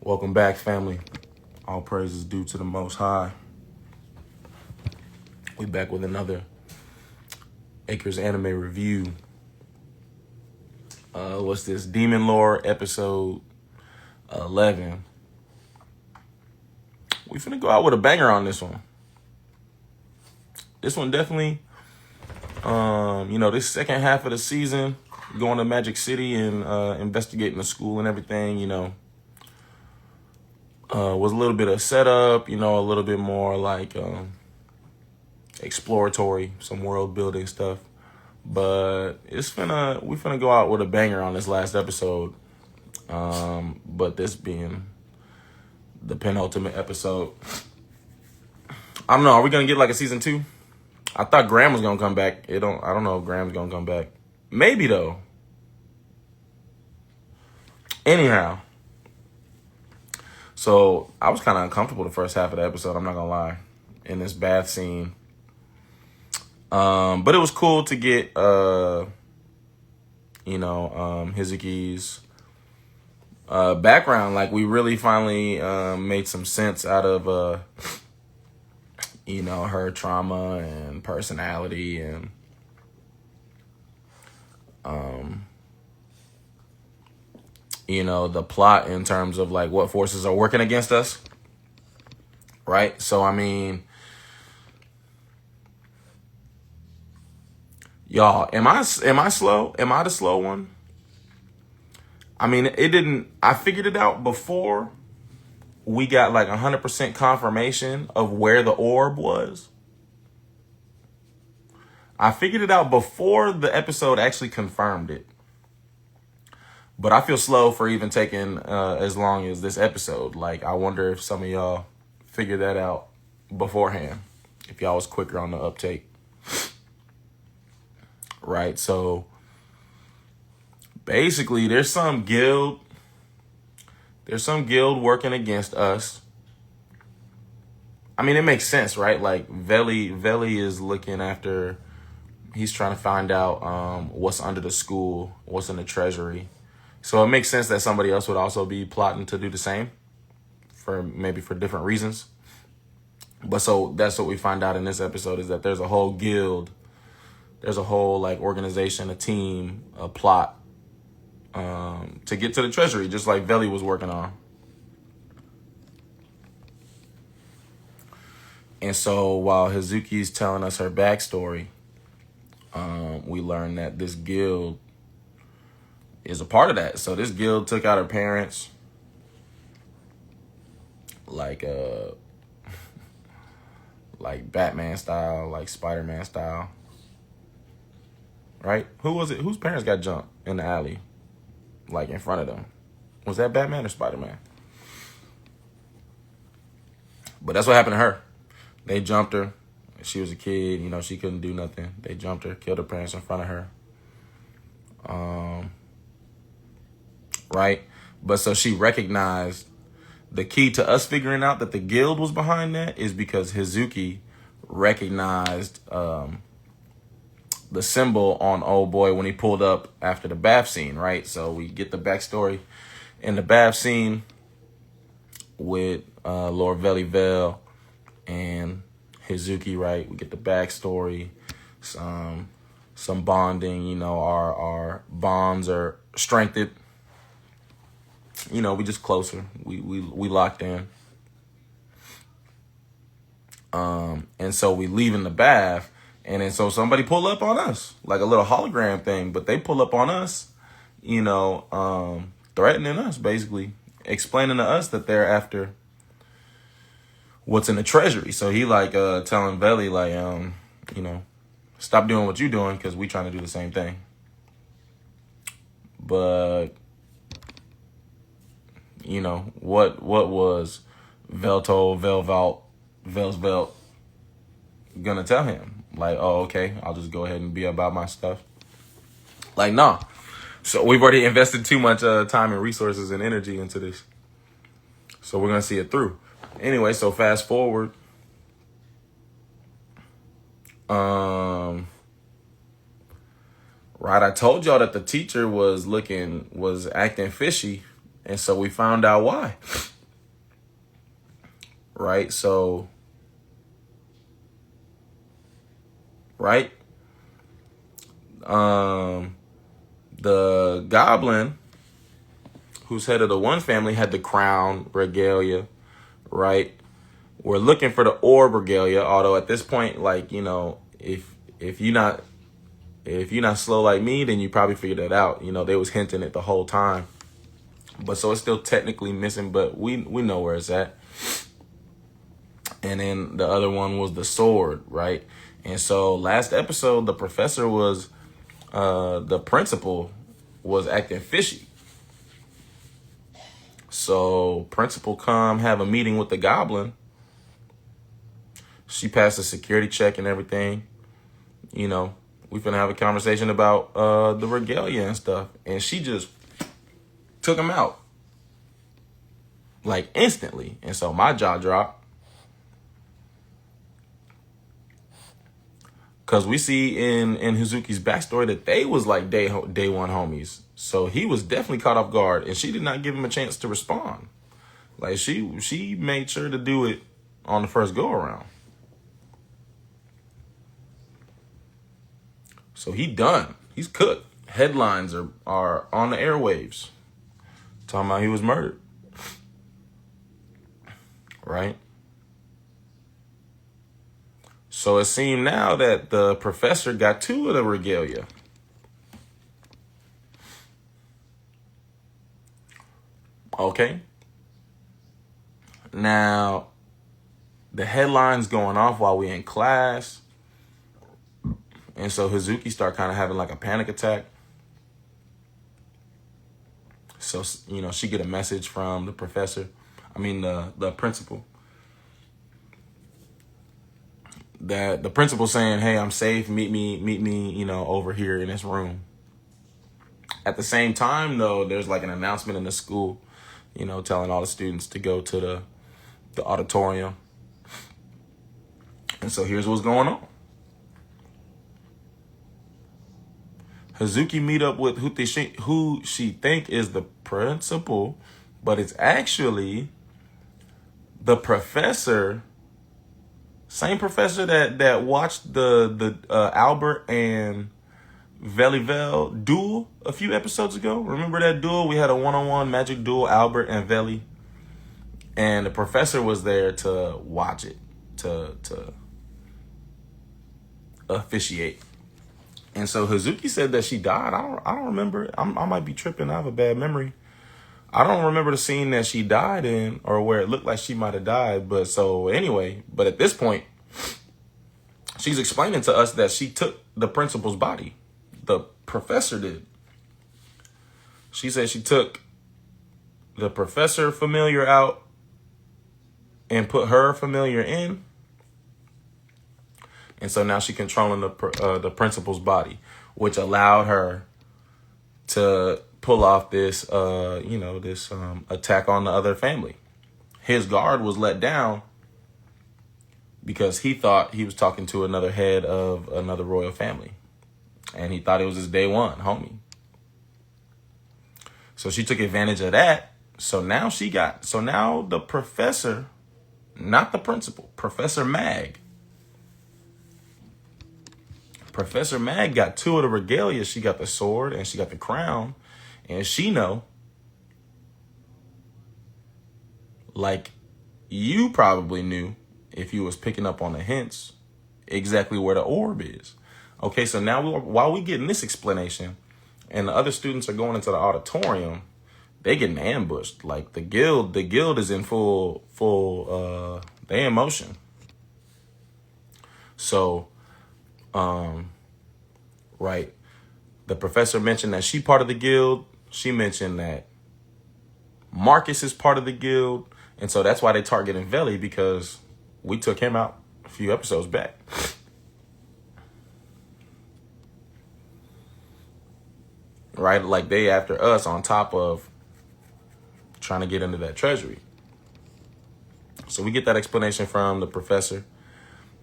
Welcome back, family. All praises due to the Most High. We back with another Acres Anime Review. What's this? Demon Lore episode 11. We finna go out with a banger on this one. This one definitely, this second half of the season, going to Magic City and investigating the school and everything, was a little bit of setup, a little bit more like exploratory, some world building stuff. But we finna go out with a banger on this last episode. But this being the penultimate episode. I don't know, are we gonna get like a season 2? I thought Graham was gonna come back. I don't know if Graham's gonna come back. Maybe though. Anyhow. So I was kind of uncomfortable the first half of the episode, I'm not gonna lie, in this bath scene. But it was cool to get Hizuki's background. Like, we really finally made some sense out of her trauma and personality and the plot in terms of like what forces are working against us. Right? So I mean, y'all, am I slow? Am I the slow one? I mean, I figured it out before we got like 100% confirmation of where the orb was. I figured it out before the episode actually confirmed it. But I feel slow for even taking as long as this episode. Like, I wonder if some of y'all figured that out beforehand. If y'all was quicker on the uptake. Right, so basically there's some guild working against us. I mean, it makes sense, right? Like, Veli is looking after, he's trying to find out what's under the school, what's in the treasury. So it makes sense that somebody else would also be plotting to do the same, for different reasons. But so that's what we find out in this episode, is that there's a whole guild, there's a whole like organization, a team, a plot to get to the treasury, just like Veli was working on. And so while Hizuki's telling us her backstory, we learn that this guild is a part of that. So this guild took out her parents, like Batman style, like Spider-Man style. Right? Who was it? Whose parents got jumped in the alley? Like, in front of them. Was that Batman or Spider-Man? But that's what happened to her. They jumped her. She was a kid, she couldn't do nothing. They jumped her, killed her parents in front of her. Right? But so she recognized the key to us figuring out that the guild was behind that is because Hizuki recognized the symbol on old boy when he pulled up after the bath scene, right? So we get the backstory in the bath scene with Lord Velivel and Hizuki, right? We get the backstory, some bonding, our bonds are strengthened. We just closer. We locked in. And so we leave in the bath. And then so somebody pull up on us, like a little hologram thing, but they pull up on us, threatening us, basically, explaining to us that they're after what's in the treasury. So he telling Veli, stop doing what you're doing because we trying to do the same thing. But, what was Velsvelt gonna tell him? Like, oh, okay, I'll just go ahead and be about my stuff. Like, nah. So we've already invested too much time and resources and energy into this. So we're going to see it through. Anyway, so fast forward. Right, I told y'all that the teacher was acting fishy. And so we found out why. right? So, right? The goblin, who's head of the one family, had the crown regalia, right? We're looking for the orb regalia, although at this point, like, you know, if you're not slow like me, then you probably figured that out. You know, they was hinting it the whole time. But so it's still technically missing, but we know where it's at. And then the other one was the sword, right? And so last episode, the professor was, the principal was acting fishy. So principal come have a meeting with the goblin. She passed a security check and everything. You know, we finna have a conversation about the regalia and stuff. And she just took him out. Like instantly. And so my jaw dropped. Because we see in Hazuki's backstory that they was like day one homies. So he was definitely caught off guard. And she did not give him a chance to respond. Like she made sure to do it on the first go around. So he done. He's cooked. Headlines are on the airwaves. Talking about he was murdered. Right? So it seemed now that the professor got two of the regalia. Okay. Now, the headline's going off while we in class. And so Hazuki start kind of having like a panic attack. So, you know, she get a message from the professor. I mean, the principal. That the principal saying, hey, I'm safe. Meet me, you know, over here in this room. At the same time, though, there's like an announcement in the school, you know, telling all the students to go to the auditorium. And so here's what's going on. Hazuki meet up with who she think is the principal, but it's actually the professor. Same professor that watched the Albert and Velivel duel a few episodes ago. Remember that duel? We had a one-on-one magic duel, Albert and Veli. And the professor was there to watch it, to officiate. And so Hazuki said that she died. I don't remember. I might be tripping. I have a bad memory. I don't remember the scene that she died in or where it looked like she might have died. But so anyway, but at this point, she's explaining to us that she took the principal's body. The professor did. She said she took the professor familiar out and put her familiar in. And so now she's controlling the principal's body, which allowed her to pull off this, this attack on the other family. His guard was let down because he thought he was talking to another head of another royal family. And he thought it was his day one homie. So she took advantage of that. So now the professor, not the principal, Professor Mag. Professor Mag got two of the regalia. She got the sword and she got the crown. And she know, like you probably knew if you was picking up on the hints, exactly where the orb is. Okay, so now while we getting this explanation and the other students are going into the auditorium, they getting ambushed. Like the guild is in full they in motion. So, right. The professor mentioned that she part of the guild. She mentioned that Marcus is part of the guild. And so that's why they targeting Veli, because we took him out a few episodes back. Right? Like they after us on top of trying to get into that treasury. So we get that explanation from the professor.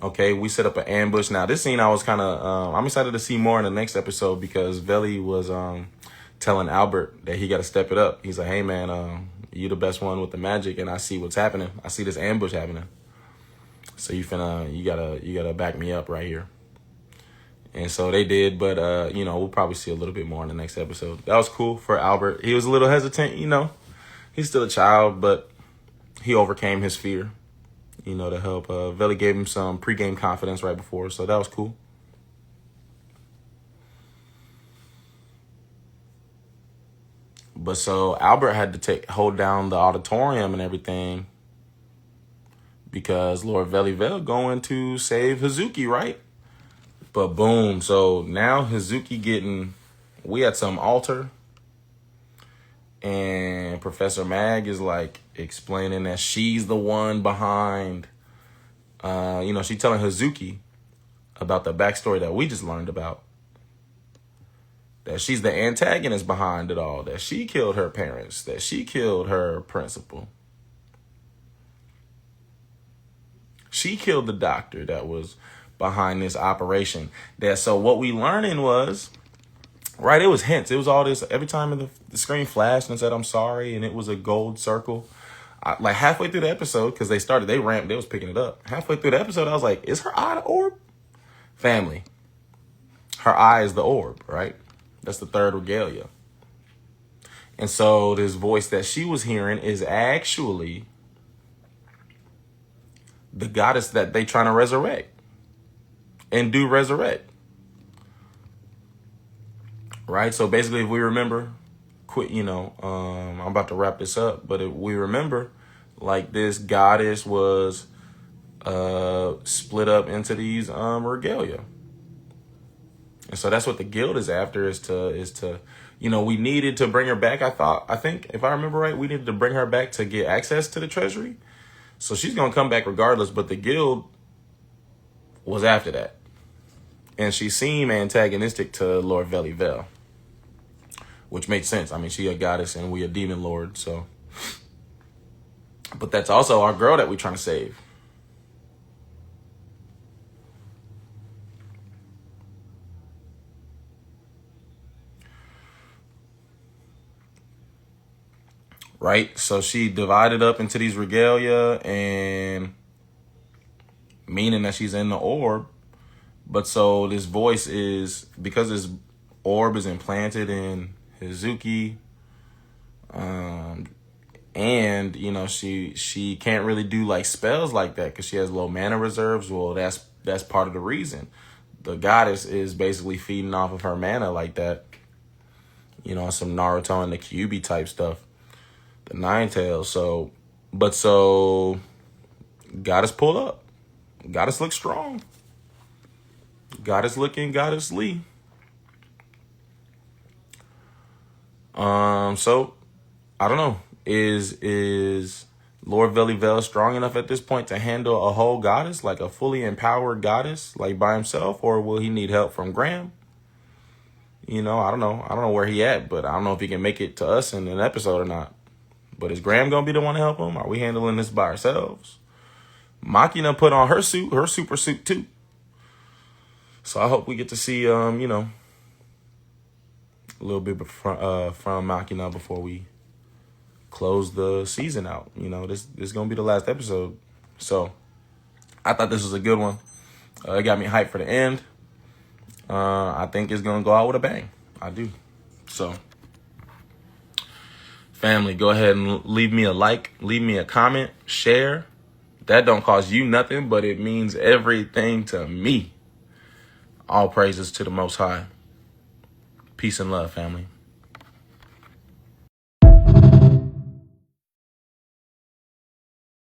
Okay, we set up an ambush. Now, this scene I was kind of, I'm excited to see more in the next episode because Veli was telling Albert that he got to step it up. He's like, hey, man, You the best one with the magic, and I see what's happening. I see this ambush happening. So you gotta back me up right here. And so they did, but we'll probably see a little bit more in the next episode. That was cool for Albert. He was a little hesitant, He's still a child, but he overcame his fear, to help. Veli gave him some pregame confidence right before, so that was cool. But so Albert had to hold down the auditorium and everything because Lord Veli-Vel going to save Hazuki, right? But boom, so now Hazuki we at some altar, and Professor Mag is like explaining that she's the one behind, she's telling Hazuki about the backstory that we just learned about. That she's the antagonist behind it all, that she killed her parents, that she killed her principal. She killed the doctor that was behind this operation. So what we learning was, right, it was hints. It was all this, every time the screen flashed and said, I'm sorry, and it was a gold circle. Like halfway through the episode, because they was picking it up. Halfway through the episode, I was like, is her eye the orb? Family. Her eye is the orb, right? That's the third regalia. And so this voice that she was hearing is actually the goddess that they trying to resurrect and do resurrect. Right? So basically, if we remember, I'm about to wrap this up, but if we remember, like this goddess was split up into these regalia. And so that's what the guild is after, is to we needed to bring her back. I think if I remember right, we needed to bring her back to get access to the treasury. So she's going to come back regardless, but the guild was after that. And she seemed antagonistic to Lord Veli-Vel, which makes sense. I mean, she a goddess and we a demon lord, so. But that's also our girl that we trying to save. Right? So she divided up into these regalia, and meaning that she's in the orb. But so this voice is, because this orb is implanted in Hazuki, and she can't really do like spells like that because she has low mana reserves. Well, that's part of the reason. The goddess is basically feeding off of her mana like that. Some Naruto and the Kyuubi type stuff. The Nine Tails. So goddess pull up. Goddess look strong. Goddess looking goddessly. So I don't know. Is Lord Veli-Vel strong enough at this point to handle a whole goddess, like a fully empowered goddess, like by himself, or will he need help from Graham? I don't know. I don't know where he at, but I don't know if he can make it to us in an episode or not. But is Graham gonna be the one to help him? Are we handling this by ourselves? Machina put on her super suit too. So I hope we get to see a little bit from Machina before we close the season out. This is gonna be the last episode. So I thought this was a good one. It got me hyped for the end. I think it's gonna go out with a bang. I do. So family, go ahead and leave me a like, leave me a comment, share. That don't cost you nothing, but it means everything to me. All praises to the Most High. Peace and love, family.